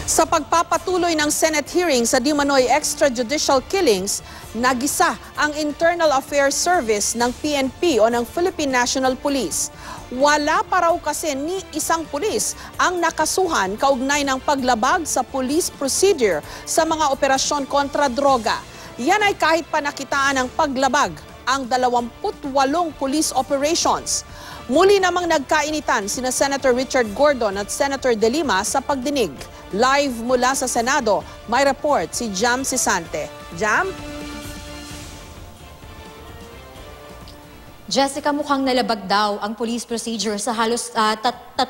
Sa pagpapatuloy ng Senate hearing sa Dimanoy extrajudicial killings, nagisa ang Internal Affairs Service ng PNP o ng Philippine National Police. Wala pa raw kasi ni isang pulis ang nakasuhan kaugnay ng paglabag sa police procedure sa mga operasyon kontra droga. Yan ay kahit pa nakitaan ng paglabag ang 28 police operations. Muli namang nagkainitan sina Senator Richard Gordon at Senator De Lima sa pagdinig. Live mula sa Senado, may report si Jam Sisante. Jam? Jessica, mukhang nalabag daw ang police procedure sa halos 30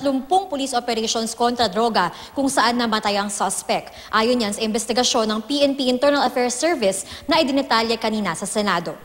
police operations kontra droga kung saan namatay ang suspect. Ayon yan sa investigasyon ng PNP Internal Affairs Service na idinetalya kanina sa Senado.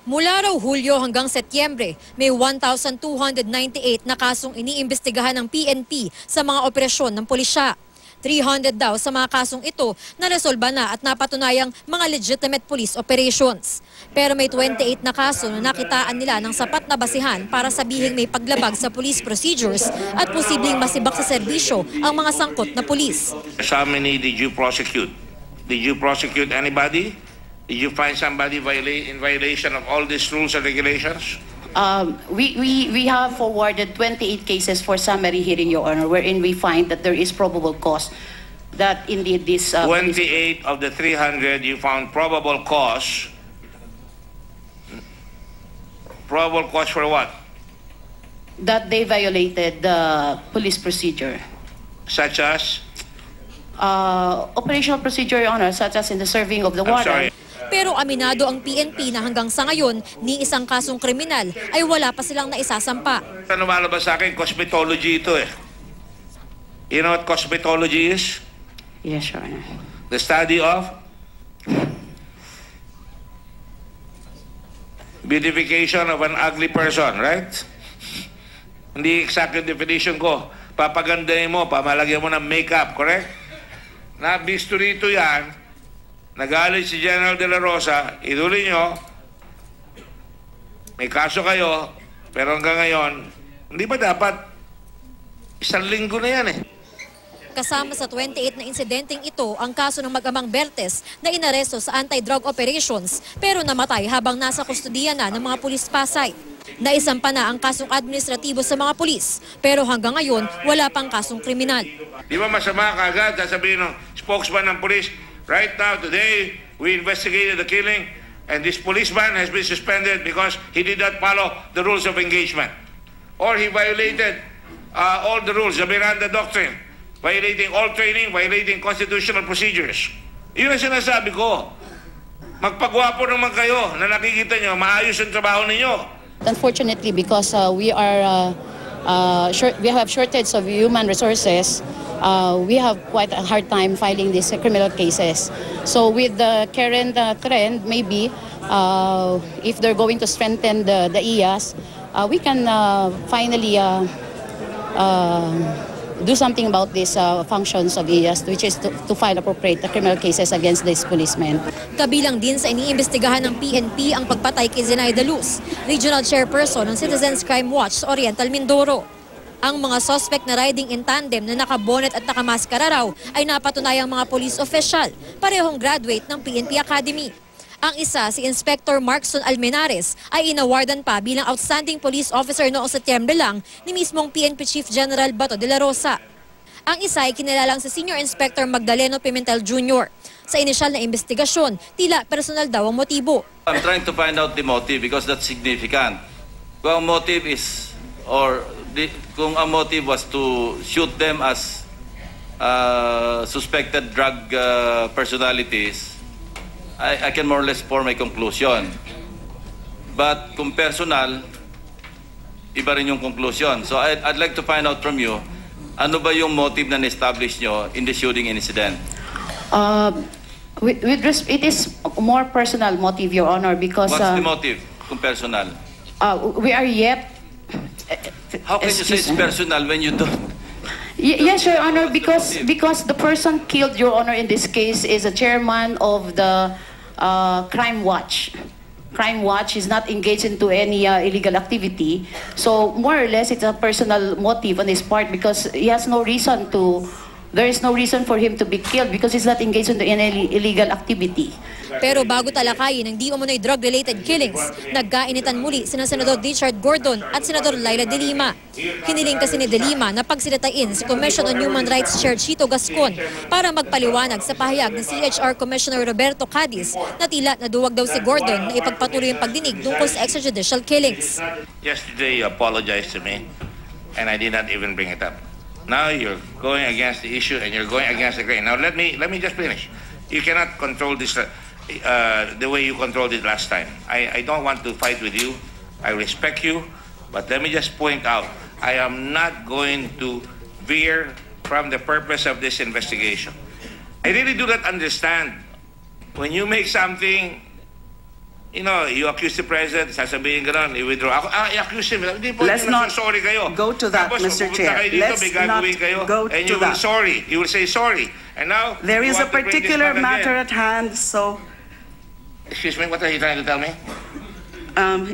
Mula raw Hulyo hanggang Setyembre, may 1,298 na kasong iniimbestigahan ng PNP sa mga operasyon ng pulisya. 300 daw sa mga kasong ito na resolba na at napatunayang mga legitimate police operations. Pero may 28 na kaso na nakitaan nila ng sapat na basihan para sabihing may paglabag sa police procedures at posibleng masibak sa serbisyo ang mga sangkot na pulis. How many did you prosecute? Did you prosecute anybody? Did you find somebody in violation of all these rules and regulations? We have forwarded 28 cases for summary hearing, Your Honor, wherein we find that there is probable cause that indeed this... 28 of the 300 you found probable cause. Probable cause for what? That they violated the police procedure. Such as? Operational procedure, Your Honor, such as in the serving of the warrant. Pero aminado ang PNP na hanggang sa ngayon, ni isang kasong kriminal ay wala pa silang naisasampa. Ano malabas sa akin? Cosmetology ito eh. You know what cosmetology is? Yes, Your Honor. The study of beautification of an ugly person, right? Hindi exact yung definition ko. Papagandahin mo, pamalagyan mo ng makeup, correct? Nabisto rito yan. Nagalit si General De La Rosa, ituloy nyo, may kaso kayo, pero hanggang ngayon, hindi ba dapat isang linggo na yan eh? Kasama sa 28 na insidenteng ito ang kaso ng mag-amang Bertes na inaresto sa anti-drug operations pero namatay habang nasa kustudiya na ng mga pulis Pasay. Naisampa na ang kasong administratibo sa mga pulis pero hanggang ngayon wala pang kasong kriminal. Di ba masama kaagad sasabihin ng spokesman ng pulis, right now, today, we investigated the killing and this policeman has been suspended because he did not follow the rules of engagement. Or he violated all the rules, the Miranda Doctrine, violating all training, violating constitutional procedures. Yun ang sinasabi ko. Magpagwapo naman kayo na nakikita nyo, maayos ang trabaho ninyo. Unfortunately, because we have shortage of human resources, we have quite a hard time filing these criminal cases. So with the current trend, maybe if they're going to strengthen the IAS, we can finally do something about these functions of IAS, which is to file appropriate criminal cases against these policemen. Kabilang din sa iniimbestigahan ng PNP ang pagpatay kay Zenaida Luz, Regional Chairperson ng Citizens Crime Watch sa Oriental Mindoro. Ang mga suspect na riding in tandem na nakabonet at nakamaskara raw ay napatunayang mga police official, parehong graduate ng PNP Academy. Ang isa, si Inspector Markson Almenares, ay inawardan pa bilang outstanding police officer noong Setyembre lang ni mismong PNP Chief General Bato de la Rosa. Ang isa ay kinilalang si Senior Inspector Magdaleno Pimentel Jr. Sa inisyal na investigasyon, tila personal daw ang motibo. I'm trying to find out the motive because that's significant. Kung ang motive is, kung ang motive was to shoot them as suspected drug personalities, I can more or less form a conclusion. But kung personal, iba rin yung conclusion. So I'd like to find out from you, ano ba yung motive na na-establish nyo in the shooting incident? It is more personal motive, Your Honor, because... What's the motive kung personal? We are yet... How can you say it's personal when you don't? Yes, Your Honor, because the person killed, Your Honor, in this case is a chairman of the Crime Watch. Crime Watch is not engaged into any illegal activity. So more or less, it's a personal motive on his part because he has no reason to. There is no reason for him to be killed because he's not engaged in any illegal activity. Pero bago talakayin ng di umano'y drug-related killings, nagkainitan muli sina Senador Richard Gordon at Senador Laila De Lima. Hiniling kasi ni De Lima na pagsilitain si Commission on Human Rights Chair Chito Gascon para magpaliwanag sa pahayag ni CHR Commissioner Roberto Cadiz na tila naduwag daw si Gordon na ipagpatuloy ang pagdinig tungkol sa extrajudicial killings. Yesterday you apologized to me and I did not even bring it up. Now you're going against the issue and you're going against the grain. Now let me just finish. You cannot control this the way you controlled it last time. I don't want to fight with you. I respect you, but let me just point out, I am not going to veer from the purpose of this investigation. I really do not understand when you make something. You know, you accuse the president, sasabihin gano'n, i-withdraw. Ako, i-accuse him. Hindi po, Let's not sorry kayo. go to that, Tapos, Mr. pupunta Chair. kayo dito, Let's may gagawin not kayo, go and to you will that. sorry. You will say sorry. And now, There you is a want to bring this particular back matter again. at hand, so Excuse me, what are you trying to tell me?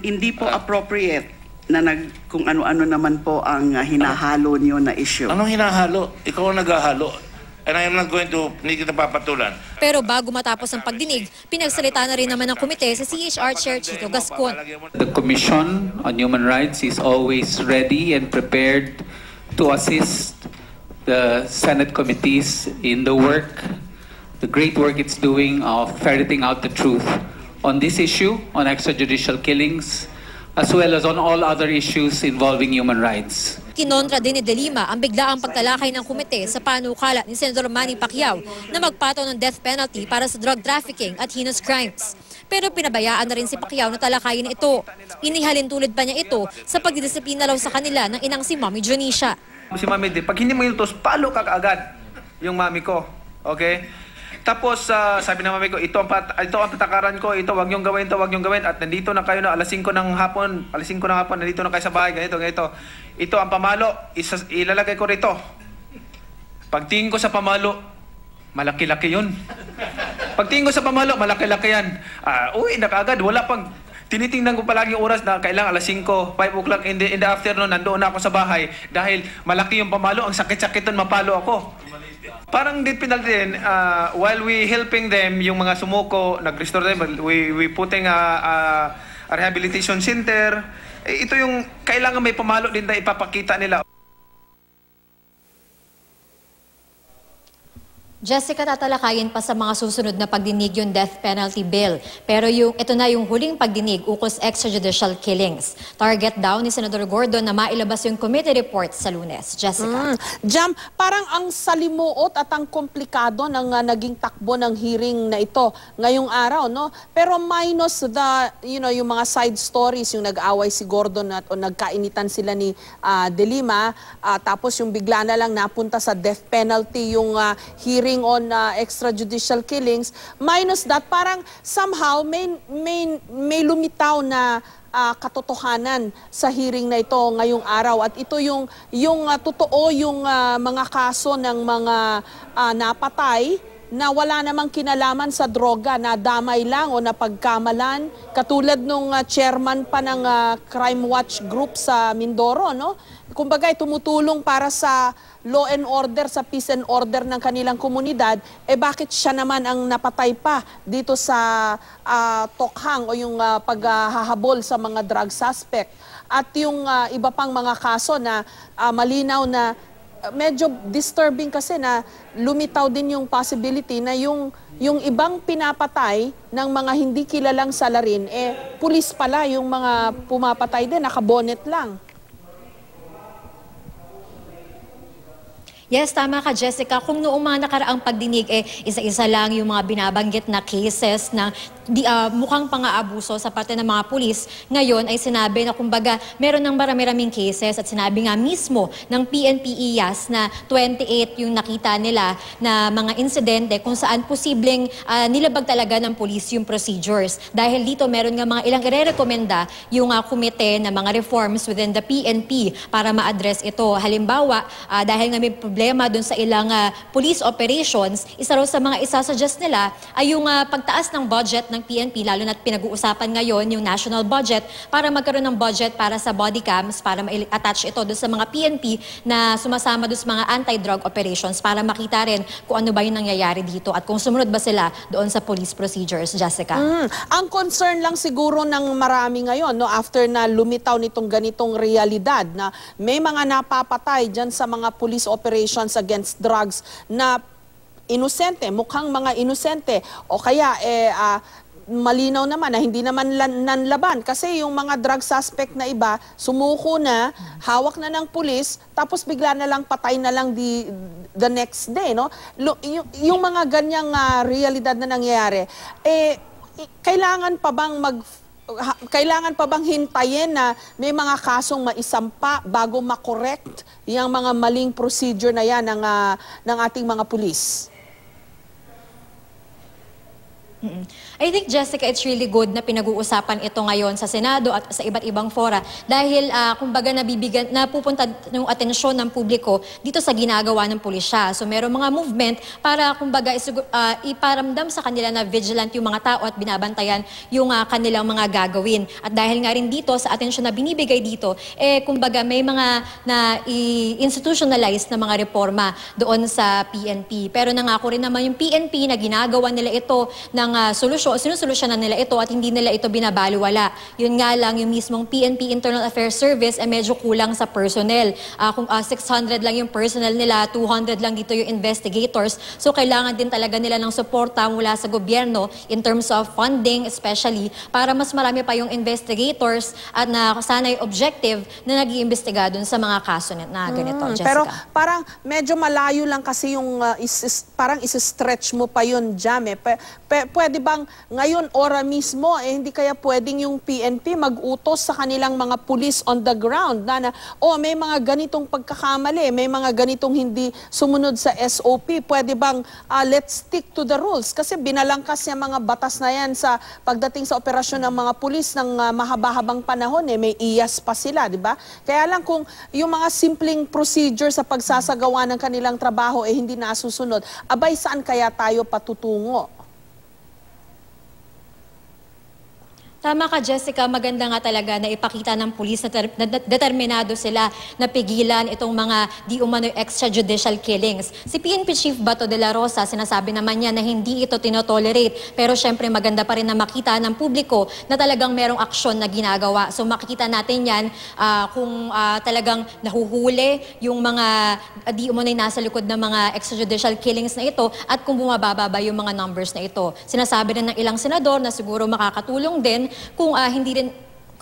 hindi po appropriate na kung ano-ano naman po ang hinahalo niyo na issue. Anong hinahalo? Ikaw ang naghahalo. And I am not going to, hindi kita papatulan. Pero bago matapos ang pagdinig, pinagsalita na rin naman ng komite sa CHR Chair Chito Gascon. The Commission on Human Rights is always ready and prepared to assist the Senate committees in the great work it's doing of ferreting out the truth on this issue, on extrajudicial killings, as well as on all other issues involving human rights. Kinontra din ni De Lima ang biglaang pagtalakay ng komite sa panukala ni Senador Manny Pacquiao na magpataw ng death penalty para sa drug trafficking at heinous crimes. Pero pinabayaan na rin si Pacquiao na talakayin ito. Inihalin tulad pa niya ito sa pagdidisiplina raw sa kanila ng inang si Mami Jonisha. Si Mami, pag hindi mo ilutos, palo ka kaagad yung mami ko. Okay? Tapos sabi ng mami ko, ito ang patakaran ko, ito wag niyong gawin, at nandito na kayo na alas 5 ng hapon, nandito na kayo sa bahay, ganito. Ito ang pamalo, ilalagay ko rito. Pagtingin ko sa pamalo, malaki-laki yun. Pagtingin ko sa pamalo, malaki-laki yan. Uwi na kaagad, wala pang, tinitingnan ko palagi yung oras na kailang alas 5, 5 o'clock in the afternoon, nandoon na ako sa bahay dahil malaki yung pamalo, ang sakit-sakit nun, mapalo ako. Parang din pinagdin, while we helping them, yung mga sumuko, nag-restore them, we putting a rehabilitation center. Ito yung kailangan may pamalo din na ipapakita nila. Jessica, tatalakayin pa sa mga susunod na pagdinig yung death penalty bill. Pero ito na yung huling pagdinig ukol sa extrajudicial killings. Target daw ni Senador Gordon na mailabas yung committee report sa Lunes. Jessica. Jam, parang ang salimuot at ang komplikado ng naging takbo ng hearing na ito ngayong araw, no? Pero minus yung mga side stories, yung nag-away si Gordon o nagkainitan sila ni De Lima, tapos yung bigla na lang napunta sa death penalty yung hearing on extrajudicial killings, minus that, parang somehow may lumitaw na katotohanan sa hearing na ito ngayong araw. At ito yung totoo yung mga kaso ng mga napatay na wala namang kinalaman sa droga, na damay lang o napagkamalan, katulad nung chairman pa ng Crime Watch group sa Mindoro, no? Kumbaga, tumutulong para sa law and order, sa peace and order ng kanilang komunidad, bakit siya naman ang napatay pa dito sa tokhang o yung paghahabol sa mga drug suspect? At yung iba pang mga kaso na malinaw na medyo disturbing kasi na lumitaw din yung possibility na yung ibang pinapatay ng mga hindi kilalang salarin, pulis pala yung mga pumapatay din, nakabonet lang. Yes, tama ka, Jessica. Kung noong mga nakaraang pagdinig, isa-isa lang yung mga binabanggit na cases na mukhang pang-aabuso sa parte ng mga pulis. Ngayon ay sinabi na kumbaga meron ng marami-raming cases at sinabi nga mismo ng PNP IAS na 28 yung nakita nila na mga insidente kung saan posibleng nilabag talaga ng pulis yung procedures. Dahil dito meron nga mga ilang irerekomenda yung komite na mga reforms within the PNP para ma-address ito. Halimbawa, dahil nga may problema problema dun sa ilang police operations, isa raw sa mga isasuggest nila ay yung pagtaas ng budget ng PNP, lalo na't pinag-uusapan ngayon yung national budget, para magkaroon ng budget para sa body cams, para ma-attach ito dun sa mga PNP na sumasama dun sa mga anti-drug operations, para makita rin kung ano ba yung nangyayari dito at kung sumunod ba sila doon sa police procedures. Jessica? Ang concern lang siguro ng marami ngayon, no, after na lumitaw nitong ganitong realidad na may mga napapatay dyan sa mga police operations against drugs na inosente, mukhang mga inosente, o kaya malinaw naman na hindi naman nanlaban kasi yung mga drug suspect na iba sumuko na, hawak na ng pulis, tapos bigla na lang patay na lang the next day, no? Yung mga ganyang realidad na nangyayari, kailangan pa bang hintayin na may mga kasong maisampa bago makorekt yung mga maling procedure na yan ng ating mga pulis? I think, Jessica, it's really good na pinag-uusapan ito ngayon sa Senado at sa iba't ibang fora dahil kumbaga napupunta yung atensyon ng publiko dito sa ginagawa ng pulisya. So meron mga movement para kumbaga iparamdam sa kanila na vigilant yung mga tao at binabantayan yung kanilang mga gagawin. At dahil nga rin dito sa atensyon na binibigay dito, kumbaga may mga institutionalized na mga reforma doon sa PNP. Pero nangako rin naman yung PNP na ginagawa nila ito ng sinusolusyonan nila ito at hindi nila ito binabaliwala. Yun nga lang, yung mismong PNP Internal Affairs Service medyo kulang sa personnel. Kung 600 lang yung personnel nila, 200 lang dito yung investigators. So kailangan din talaga nila ng suporta mula sa gobyerno in terms of funding especially para mas marami pa yung investigators at na sana'y objective na nag-iimbestiga dun sa mga kaso na ganito, Jessica. Pero parang medyo malayo lang kasi yung parang isi-stretch mo pa yun, Jam. Pwede bang ngayon, ora mismo, hindi kaya pwedeng yung PNP mag-utos sa kanilang mga police on the ground na may mga ganitong pagkakamali, may mga ganitong hindi sumunod sa SOP. Pwede bang let's stick to the rules? Kasi binalangkas yung mga batas na yan sa pagdating sa operasyon ng mga pulis ng mahaba-habang panahon. May iyas pa sila, di ba? Kaya lang kung yung mga simpleng procedure sa pagsasagawa ng kanilang trabaho hindi nasusunod, abay saan kaya tayo patutungo? Tama ka, Jessica. Maganda nga talaga na ipakita ng pulis na determinado sila na pigilan itong mga di umano'y extrajudicial killings. Si PNP Chief Bato de la Rosa, sinasabi naman niya na hindi ito tinotolerate. Pero syempre maganda pa rin na makita ng publiko na talagang merong aksyon na ginagawa. So makikita natin yan kung talagang nahuhuli yung mga di umano'y nasa likod ng mga extrajudicial killings na ito at kung bumababa yung mga numbers na ito. Sinasabi rin ng ilang senador na siguro makakatulong din kung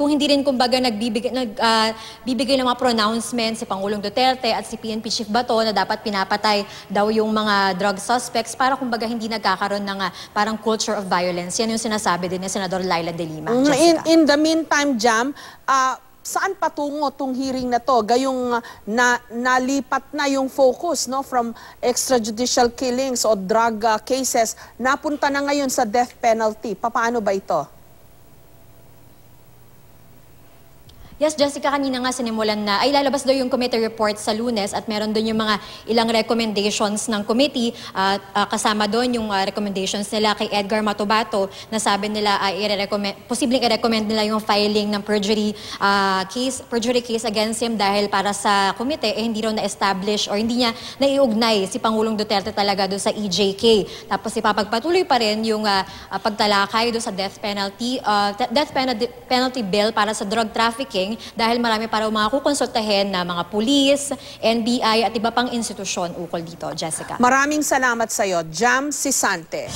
hindi rin kumbaga bibigay ng mga pronouncement si Pangulong Duterte at si PNP Chief Bato na dapat pinapatay daw yung mga drug suspects para kumbaga hindi nagkakaroon ng parang culture of violence. Yan yung sinasabi din ni Senador Laila De Lima. In the meantime, Jam, saan patungo tong hearing na to? Gayong nalipat na yung focus, no, from extrajudicial killings o drug cases, napunta na ngayon sa death penalty. Paano ba ito? Yes, Jessica, kanina nga sinimulan na ay lalabas daw yung committee report sa Lunes at meron doon yung mga ilang recommendations ng committee at kasama doon yung recommendations nila kay Edgar Matubato na sabi nila ay posibleng i-recommend nila yung filing ng perjury case against him dahil para sa komite hindi raw na-establish or hindi niya naiugnay si Pangulong Duterte talaga doon sa EJK. Tapos ipapagpatuloy pa rin yung pagtalakay doon sa death penalty bill para sa drug trafficking dahil marami para mga kukonsultahin na mga pulis, NBI at iba pang institusyon ukol dito, Jessica. Maraming salamat sa iyo, Jam Sisante.